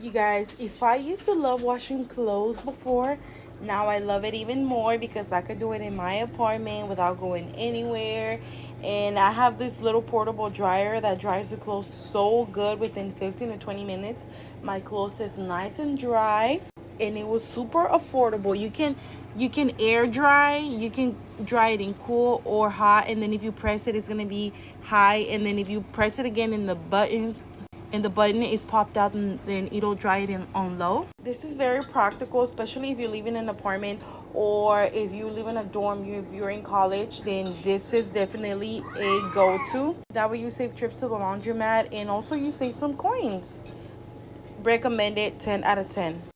You guys, if I used to love washing clothes before, now I love it even more because I could do it in my apartment without going anywhere. And I have this little portable dryer that dries the clothes so good within 15 to 20 minutes. My clothes is nice and dry, and it was super affordable. You can air dry, you can dry it in cool or hot, and then if you press it, it's going to be high, and then if you press it again in the buttons and the button is popped out, and then it'll dry it in on low. This is very practical, especially if you live in an apartment or if you live in a dorm. If you're in college, then this is definitely a go-to. That way you save trips to the laundromat and also you save some coins. Recommend it, 10 out of 10.